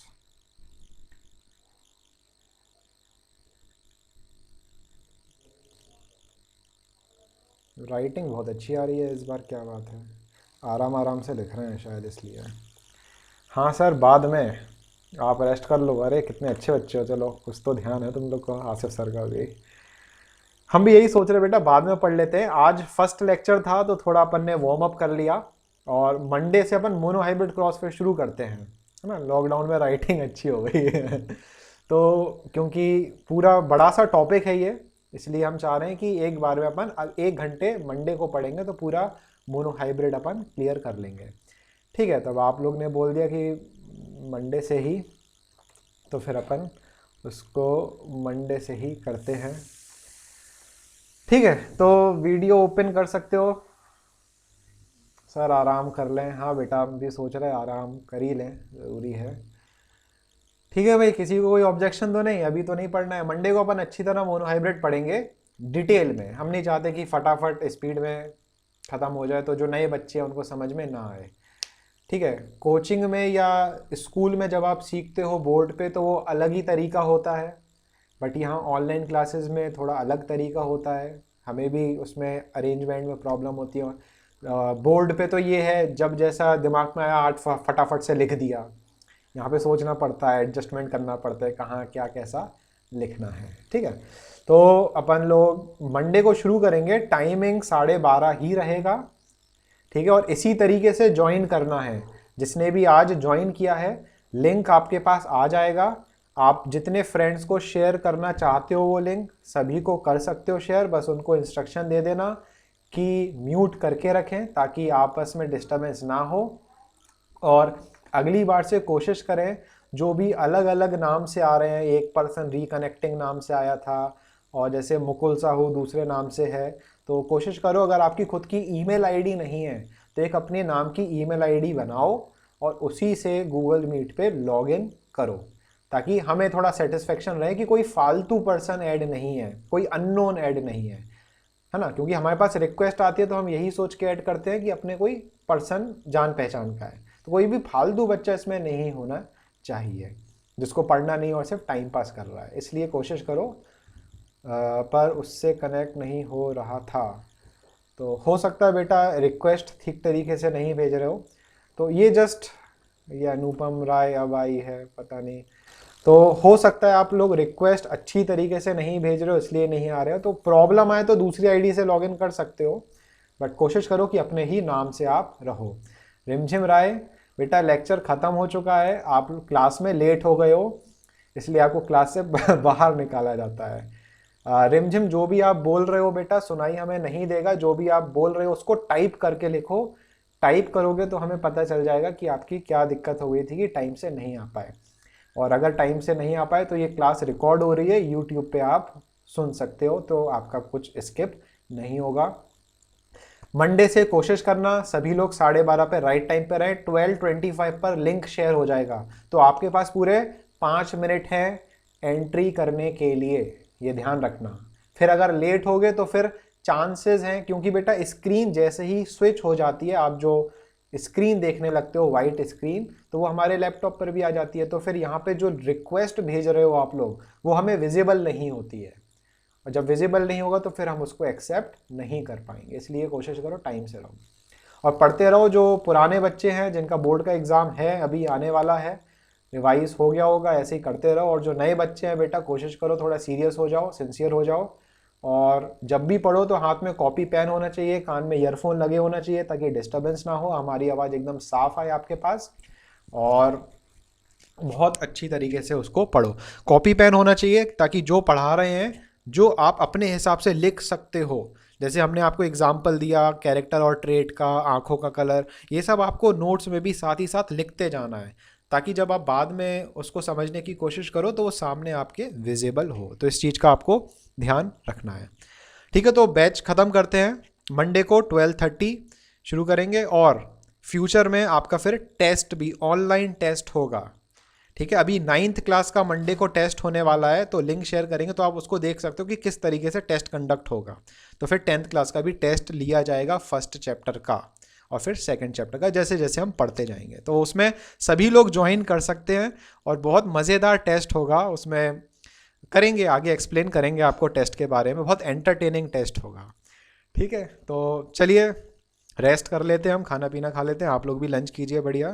राइटिंग बहुत अच्छी आ रही है इस बार, क्या बात है, आराम आराम से लिख रहे हैं शायद इसलिए। हाँ सर, बाद में आप रेस्ट कर लो, अरे कितने अच्छे बच्चे हो, चलो कुछ तो ध्यान है तुम लोग को, आसिफ सर का भी। हम भी यही सोच रहे बेटा, बाद में पढ़ लेते हैं, आज फर्स्ट लेक्चर था तो थोड़ा अपन ने वार्म अप कर लिया, और मंडे से अपन मोनो हाइब्रिड क्रॉस फिर शुरू करते हैं, है ना। लॉकडाउन में राइटिंग अच्छी हो गई है तो क्योंकि पूरा बड़ा सा टॉपिक है ये, इसलिए हम चाह रहे हैं कि एक बार में अपन 1 घंटे मंडे को पढ़ेंगे तो पूरा मोनोहाइब्रिड अपन क्लियर कर लेंगे। ठीक है, तब आप लोग ने बोल दिया कि मंडे से ही, तो फिर अपन उसको मंडे से ही करते हैं। ठीक है, तो वीडियो ओपन कर सकते हो। सर आराम कर लें। हाँ बेटा, हम भी सोच रहे हैं आराम कर ही लें, ज़रूरी है। ठीक है भाई, किसी को कोई ऑब्जेक्शन तो नहीं? अभी तो नहीं पढ़ना है। मंडे को अपन अच्छी तरह मोनोहाइब्रिड पढ़ेंगे डिटेल में। हम नहीं चाहते कि फटाफट स्पीड में ख़त्म हो जाए तो जो नए बच्चे हैं उनको समझ में ना आए। ठीक है, कोचिंग में या स्कूल में जब आप सीखते हो बोर्ड पे तो वो अलग ही तरीका होता है, बट यहाँ ऑनलाइन क्लासेस में थोड़ा अलग तरीका होता है। हमें भी उसमें अरेंजमेंट में प्रॉब्लम होती है। बोर्ड पे तो ये है, जब जैसा दिमाग में आया आठ फटाफट से लिख दिया। यहाँ पे सोचना पड़ता है, एडजस्टमेंट करना पड़ता है, कहाँ क्या कैसा लिखना है। ठीक है, तो अपन लोग मंडे को शुरू करेंगे। टाइमिंग 12:30 ही रहेगा। ठीक है, और इसी तरीके से ज्वाइन करना है। जिसने भी आज ज्वाइन किया है, लिंक आपके पास आ जाएगा। आप जितने फ्रेंड्स को शेयर करना चाहते हो वो लिंक सभी को कर सकते हो शेयर। बस उनको इंस्ट्रक्शन दे देना कि म्यूट करके रखें ताकि आपस में डिस्टर्बेंस ना हो। और अगली बार से कोशिश करें, जो भी अलग अलग नाम से आ रहे हैं, एक पर्सन रिकनेक्टिंग नाम से आया था और जैसे मुकुल साहू दूसरे नाम से है, तो कोशिश करो अगर आपकी खुद की ईमेल आईडी नहीं है तो एक अपने नाम की ईमेल आईडी बनाओ और उसी से गूगल मीट पे लॉगिन करो, ताकि हमें थोड़ा सेटिस्फेक्शन रहे कि कोई फालतू पर्सन ऐड नहीं है, कोई अननोन ऐड नहीं है ना। क्योंकि हमारे पास रिक्वेस्ट आती है तो हम यही सोच के ऐड करते हैं कि अपने कोई पर्सन जान पहचान का है। तो कोई भी फालतू बच्चा इसमें नहीं होना चाहिए जिसको पढ़ना नहीं और सिर्फ टाइम पास कर रहा है। इसलिए कोशिश करो। पर उससे कनेक्ट नहीं हो रहा था, तो हो सकता है बेटा रिक्वेस्ट ठीक तरीके से नहीं भेज रहे हो। तो ये ये अनुपम राय अब आई है, पता नहीं, तो हो सकता है आप लोग रिक्वेस्ट अच्छी तरीके से नहीं भेज रहे हो इसलिए नहीं आ रहे हो। तो प्रॉब्लम आए तो दूसरी आईडी से लॉगिन कर सकते हो, बट कोशिश करो कि अपने ही नाम से आप रहो। रिमझिम राय, बेटा लेक्चर ख़त्म हो चुका है, आप क्लास में लेट हो गए हो इसलिए आपको क्लास से बाहर निकाला जाता है। रिमझिम, जो भी आप बोल रहे हो बेटा सुनाई हमें नहीं देगा। जो भी आप बोल रहे हो उसको टाइप करके लिखो। टाइप करोगे तो हमें पता चल जाएगा कि आपकी क्या दिक्कत हो गई थी कि टाइम से नहीं आ पाए। और अगर टाइम से नहीं आ पाए तो ये क्लास रिकॉर्ड हो रही है, यूट्यूब पे आप सुन सकते हो, तो आपका कुछ स्किप नहीं होगा। मंडे से कोशिश करना सभी लोग 12:30 पे राइट टाइम पे रहें। 12:25 पर लिंक शेयर हो जाएगा, तो आपके पास पूरे 5 मिनट हैं एंट्री करने के लिए, ये ध्यान रखना। फिर अगर लेट हो गए तो फिर चांसेस हैं, क्योंकि बेटा स्क्रीन जैसे ही स्विच हो जाती है, आप जो स्क्रीन देखने लगते हो वाइट स्क्रीन, तो वो हमारे लैपटॉप पर भी आ जाती है। तो फिर यहाँ पे जो रिक्वेस्ट भेज रहे हो आप लोग वो हमें विजिबल नहीं होती है, और जब विजिबल नहीं होगा तो फिर हम उसको एक्सेप्ट नहीं कर पाएंगे। इसलिए कोशिश करो टाइम से रहो और पढ़ते रहो। जो पुराने बच्चे हैं जिनका बोर्ड का एग्ज़ाम है अभी आने वाला है, रिवाइज हो गया होगा, ऐसे ही करते रहो। और जो नए बच्चे हैं बेटा कोशिश करो थोड़ा सीरियस हो जाओ, सिंसियर हो जाओ। और जब भी पढ़ो तो हाथ में कॉपी पेन होना चाहिए, कान में ईयरफोन लगे होना चाहिए ताकि डिस्टर्बेंस ना हो, हमारी आवाज़ एकदम साफ आए आपके पास। और बहुत अच्छी तरीके से उसको पढ़ो। कॉपी पेन होना चाहिए ताकि जो पढ़ा रहे हैं जो आप अपने हिसाब से लिख सकते हो। जैसे हमने आपको एग्जाम्पल दिया कैरेक्टर और ट्रेट का, आँखों का कलर, ये सब आपको नोट्स में भी साथ ही साथ लिखते जाना है ताकि जब आप बाद में उसको समझने की कोशिश करो तो वो सामने आपके विजिबल हो। तो इस चीज़ का आपको ध्यान रखना है। ठीक है, तो बैच ख़त्म करते हैं। मंडे को 12:30 शुरू करेंगे और फ्यूचर में आपका फिर टेस्ट भी ऑनलाइन टेस्ट होगा। ठीक है, अभी 9th क्लास का मंडे को टेस्ट होने वाला है, तो लिंक शेयर करेंगे तो आप उसको देख सकते हो कि किस तरीके से टेस्ट कंडक्ट होगा। तो फिर 10th क्लास का भी टेस्ट लिया जाएगा, फर्स्ट चैप्टर का और फिर सेकंड चैप्टर का, जैसे जैसे हम पढ़ते जाएंगे। तो उसमें सभी लोग ज्वाइन कर सकते हैं और बहुत मज़ेदार टेस्ट होगा। उसमें करेंगे, आगे एक्सप्लेन करेंगे आपको टेस्ट के बारे में, बहुत एंटरटेनिंग टेस्ट होगा। ठीक है, तो चलिए रेस्ट कर लेते हैं, हम खाना पीना खा लेते हैं, आप लोग भी लंच कीजिए बढ़िया।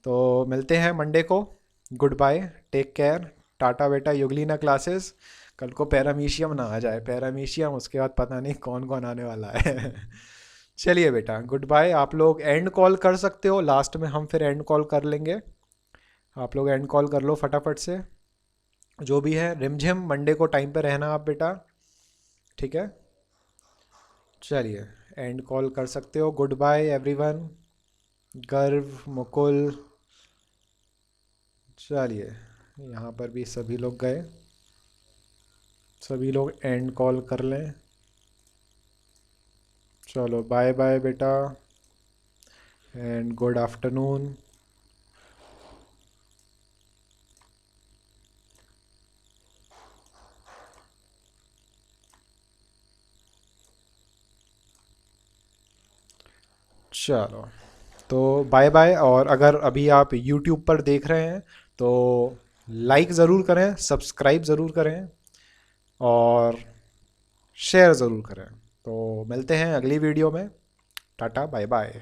तो मिलते हैं मंडे को। गुड बाय, टेक केयर, टाटा बेटा। युगलीना क्लासेस, कल को पैरामीशियम ना आ जाए, पैरामीशियम उसके बाद पता नहीं कौन कौन आने वाला है। चलिए बेटा, गुड बाय। आप लोग एंड कॉल कर सकते हो, लास्ट में हम फिर एंड कॉल कर लेंगे। आप लोग एंड कॉल कर लो फटाफट से। जो भी है रिमझिम मंडे को टाइम पे रहना आप बेटा, ठीक है। चलिए एंड कॉल कर सकते हो। Good bye everyone. Garv, Mukul, चलिए यहाँ पर भी सभी लोग गए, सभी लोग एंड कॉल कर लें। चलो बाय बाय बेटा एंड गुड आफ्टरनून। चलो तो बाय बाय। और अगर अभी आप YouTube पर देख रहे हैं तो लाइक ज़रूर करें, सब्सक्राइब ज़रूर करें और शेयर ज़रूर करें। तो मिलते हैं अगली वीडियो में। Tata bye bye.